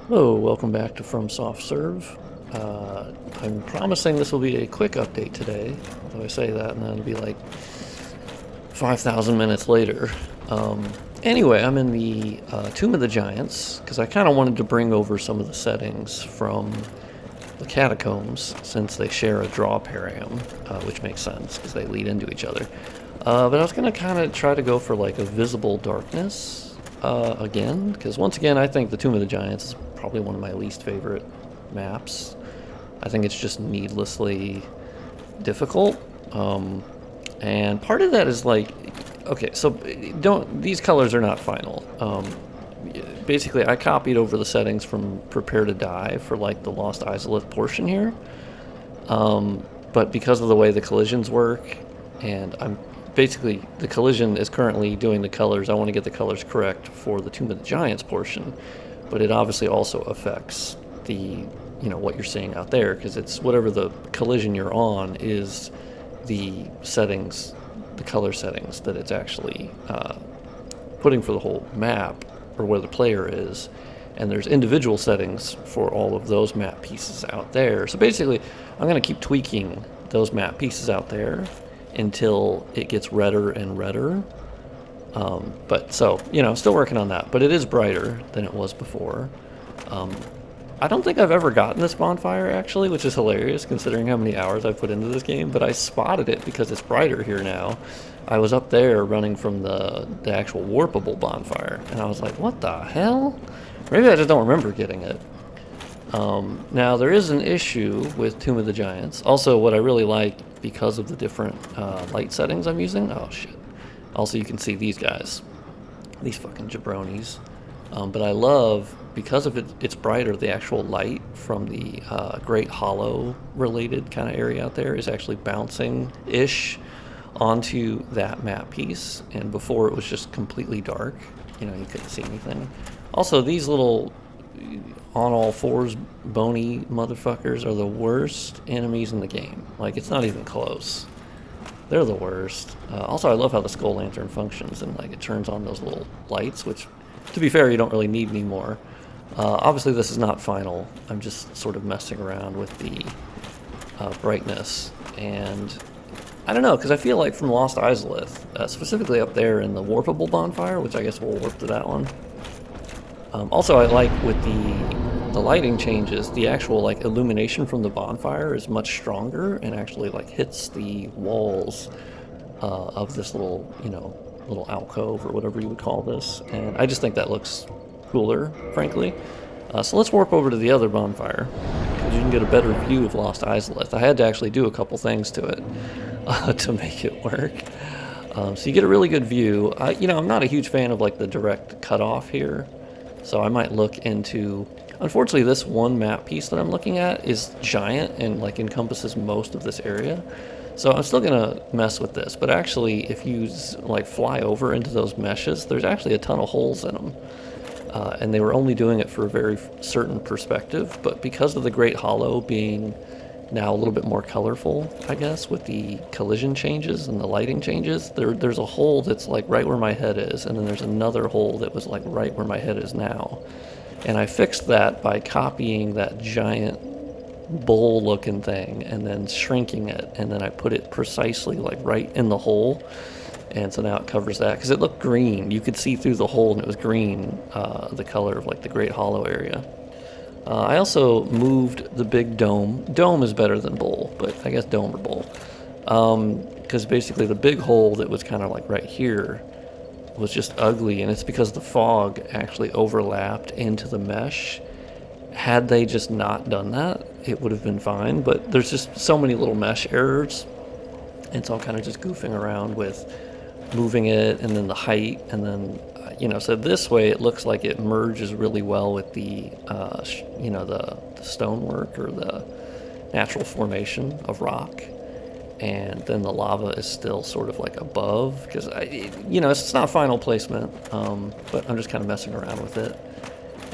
Hello, welcome back to From Soft Serve. I'm promising this will be a quick update today, although I say that and then it'll be like 5,000 minutes later. Anyway, I'm in the Tomb of the Giants because I kind of wanted to bring over some of the settings from the Catacombs since they share a draw param, which makes sense because they lead into each other. But I was going to kind of try to go for like a visible darkness again, because once again, I think the Tomb of the Giants is probably one of my least favorite maps. I think it's just needlessly difficult. And part of that is like, okay, so these colors are not final. Basically, I copied over the settings from Prepare to Die for like the Lost Izalith portion here. But because of the way the collisions work, and basically the collision is currently doing the colors, I want to get the colors correct for the Tomb of the Giants portion, but it obviously also affects the, what you're seeing out there, because it's whatever the collision you're on is the settings, the color settings that it's actually putting for the whole map, or where the player is. And there's individual settings for all of those map pieces out there. So basically, I'm going to keep tweaking those map pieces out there until it gets redder and redder. But so, still working on that. But it is brighter than it was before. I don't think I've ever gotten this bonfire, actually, which is hilarious considering how many hours I've put into this game. But I spotted it because it's brighter here now. I was up there running from the actual warpable bonfire. And I was like, what the hell? Maybe I just don't remember getting it. Now, there is an issue with Tomb of the Giants. Also, what I really like, because of the different light settings I'm using... Oh, shit. Also, you can see these guys. These fucking jabronis. But I love, because of it's brighter, the actual light from the Great Hollow-related kind of area out there is actually bouncing-ish onto that map piece. And before, it was just completely dark. You couldn't see anything. Also, these little on all fours bony motherfuckers are the worst enemies in the game. Like, it's not even close. They're the worst. Also, I love how the Skull Lantern functions, and like it turns on those little lights, which, to be fair, you don't really need anymore. Obviously, this is not final. I'm just sort of messing around with the brightness, and I don't know, because I feel like from Lost Izalith, specifically up there in the warpable bonfire, which I guess we'll warp to that one. Also, I like with the lighting changes, the actual like illumination from the bonfire is much stronger and actually like hits the walls of this little, little alcove or whatever you would call this. And I just think that looks cooler, frankly. So let's warp over to the other bonfire, because you can get a better view of Lost Izalith. I had to actually do a couple things to it to make it work. So you get a really good view. I'm not a huge fan of like the direct cutoff here. So I might look into... Unfortunately, this one map piece that I'm looking at is giant and like encompasses most of this area. So I'm still gonna mess with this. But actually, if you like fly over into those meshes, there's actually a ton of holes in them. And they were only doing it for a very certain perspective. But because of the Great Hollow being now a little bit more colorful, I guess, with the collision changes and the lighting changes, there's a hole that's like right where my head is, and then there's another hole that was like right where my head is now. And I fixed that by copying that giant bowl looking thing and then shrinking it, and then I put it precisely like right in the hole, and so now it covers that, because it looked green. You could see through the hole and it was green, the color of like the Great Hollow area. I also moved the big dome. Dome is better than bowl, but I guess dome or bowl. Because basically the big hole that was kind of like right here was just ugly, and it's because the fog actually overlapped into the mesh. Had they just not done that, it would have been fine, but there's just so many little mesh errors, and so I'm kind of just goofing around with moving it, and then the height, and then so this way it looks like it merges really well with the, the stonework or the natural formation of rock. And then the lava is still sort of like above, because, it's not final placement, but I'm just kind of messing around with it.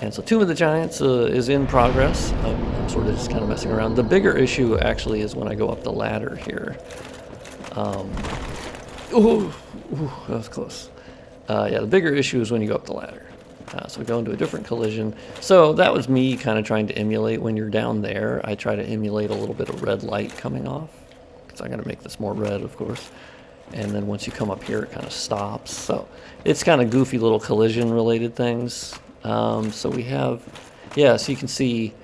And so Tomb of the Giants is in progress. I'm sort of just kind of messing around. The bigger issue actually is when I go up the ladder here. Ooh, that was close. Yeah, the bigger issue is when you go up the ladder. So we go into a different collision. So that was me kind of trying to emulate when you're down there. I try to emulate a little bit of red light coming off. Because I got to make this more red, of course. And then once you come up here, it kind of stops. So it's kind of goofy little collision related things. So we have, yeah, so you can see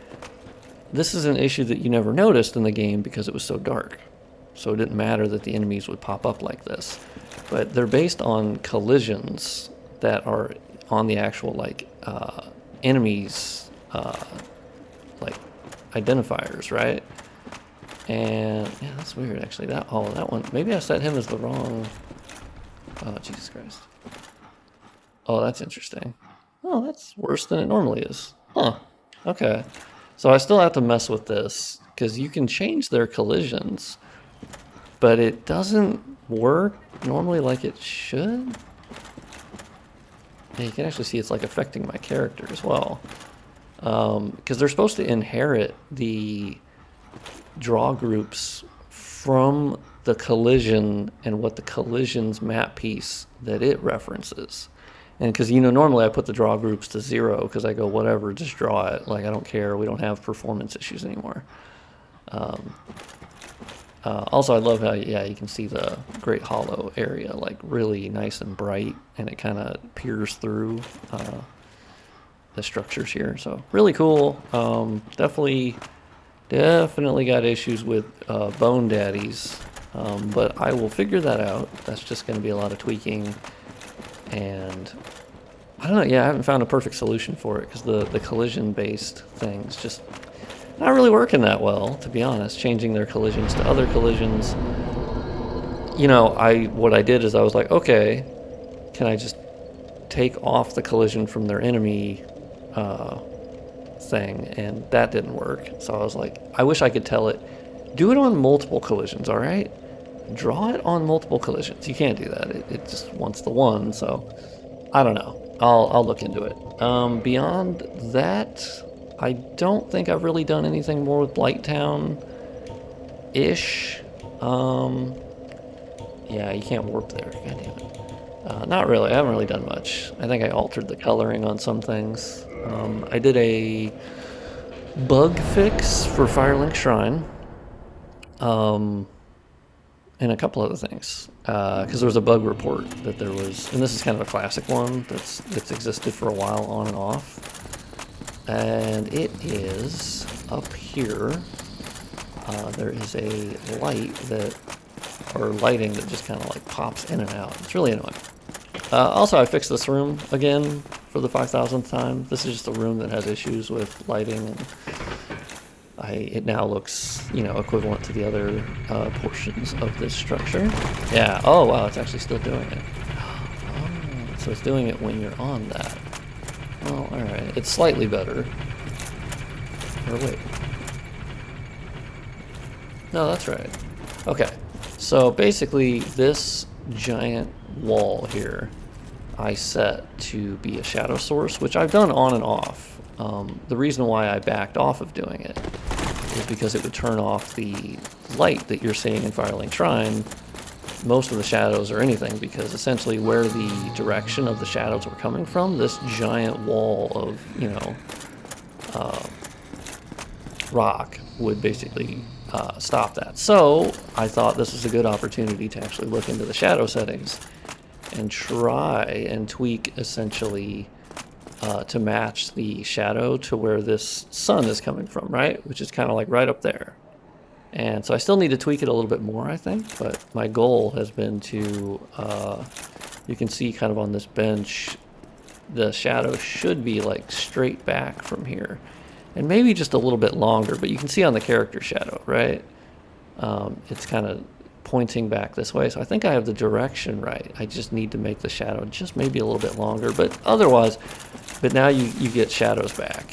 this is an issue that you never noticed in the game because it was so dark. So it didn't matter that the enemies would pop up like this. But they're based on collisions that are on the actual, like, enemies, like, identifiers, right? And, yeah, that's weird, actually. That one, maybe I set him as the wrong, oh, Jesus Christ. Oh, that's interesting. Oh, that's worse than it normally is. Huh, okay. So I still have to mess with this, because you can change their collisions, but it doesn't work normally like it should. Yeah, you can actually see it's like affecting my character as well. Because they're supposed to inherit the draw groups from the collision and what the collision's map piece that it references. And because, you know, normally I put the draw groups to 0 because I go, whatever, just draw it. Like, I don't care. We don't have performance issues anymore. Also, I love how, yeah, you can see the Great Hollow area, like, really nice and bright, and it kind of peers through the structures here. So, really cool. Definitely got issues with Bone Daddies, but I will figure that out. That's just going to be a lot of tweaking, and I don't know, yeah, I haven't found a perfect solution for it, because the collision-based things just not really working that well, to be honest. Changing their collisions to other collisions. You know, what I did is I was like, okay, can I just take off the collision from their enemy thing? And that didn't work. So I was like, I wish I could tell it, do it on multiple collisions, all right? Draw it on multiple collisions. You can't do that. It just wants the one, so I don't know. I'll look into it. Beyond that, I don't think I've really done anything more with Blighttown-ish. Yeah, you can't warp there. God damn it. Not really. I haven't really done much. I think I altered the coloring on some things. I did a bug fix for Firelink Shrine. And a couple other things. Because there was a bug report that there was, and this is kind of a classic one that's existed for a while on and off. And it is up here. There is a light or lighting that just kind of like pops in and out. It's really annoying. Also, I fixed this room again for the 5,000th time. This is just a room that has issues with lighting, and it now looks, you know, equivalent to the other portions of this structure. Yeah. Oh wow, it's actually still doing it. Oh, so it's doing it when you're on that. Well, all right. It's slightly better. Or wait. No, that's right. Okay. So basically, this giant wall here, I set to be a shadow source, which I've done on and off. The reason why I backed off of doing it is because it would turn off the light that you're seeing in Firelink Shrine, most of the shadows or anything, because essentially where the direction of the shadows were coming from, this giant wall of, you know, rock would basically stop that. So I thought this was a good opportunity to actually look into the shadow settings and try and tweak essentially to match the shadow to where this sun is coming from, right? Which is kind of like right up there. And so I still need to tweak it a little bit more, I think, but my goal has been to, you can see kind of on this bench, the shadow should be like straight back from here. And maybe just a little bit longer, but you can see on the character shadow, right? It's kind of pointing back this way, so I think I have the direction right. I just need to make the shadow just maybe a little bit longer, but otherwise, but now you get shadows back,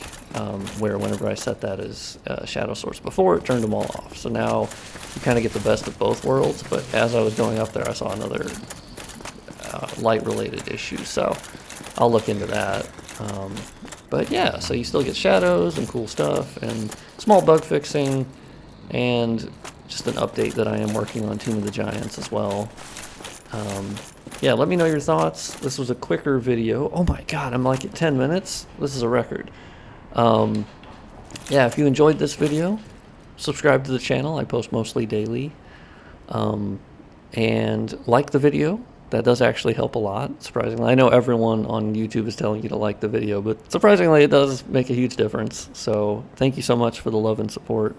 where whenever I set that as shadow source before, it turned them all off. So now you kind of get the best of both worlds, but as I was going up there, I saw another light-related issue, so I'll look into that. But yeah, so you still get shadows and cool stuff, and small bug fixing, and just an update that I am working on Tomb of the Giants as well. yeah, let me know your thoughts. This was a quicker video. Oh my god, I'm like at 10 minutes. This is a record. Yeah, if you enjoyed this video, subscribe to the channel. I post mostly daily. And like the video. That does actually help a lot, surprisingly. I know everyone on YouTube is telling you to like the video, but surprisingly it does make a huge difference. So thank you so much for the love and support.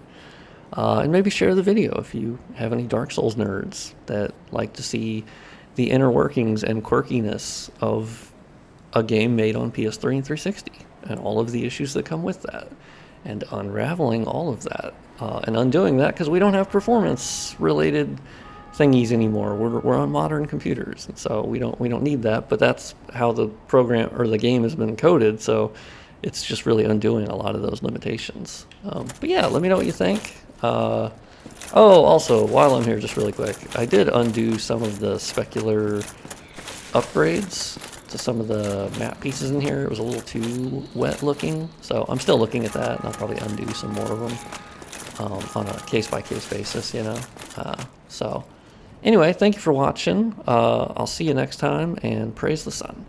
And maybe share the video if you have any Dark Souls nerds that like to see the inner workings and quirkiness of a game made on PS3 and 360 and all of the issues that come with that, and unraveling all of that and undoing that, because we don't have performance related thingies anymore. We're on modern computers, and so we don't need that. But that's how the program or the game has been coded, so it's just really undoing a lot of those limitations. But yeah, let me know what you think. Oh, also, while I'm here, just really quick, I did undo some of the specular upgrades to some of the map pieces in here. It was a little too wet looking, so I'm still looking at that, and I'll probably undo some more of them on a case-by-case basis, you know. So anyway, thank you for watching. I'll see you next time, and praise the sun.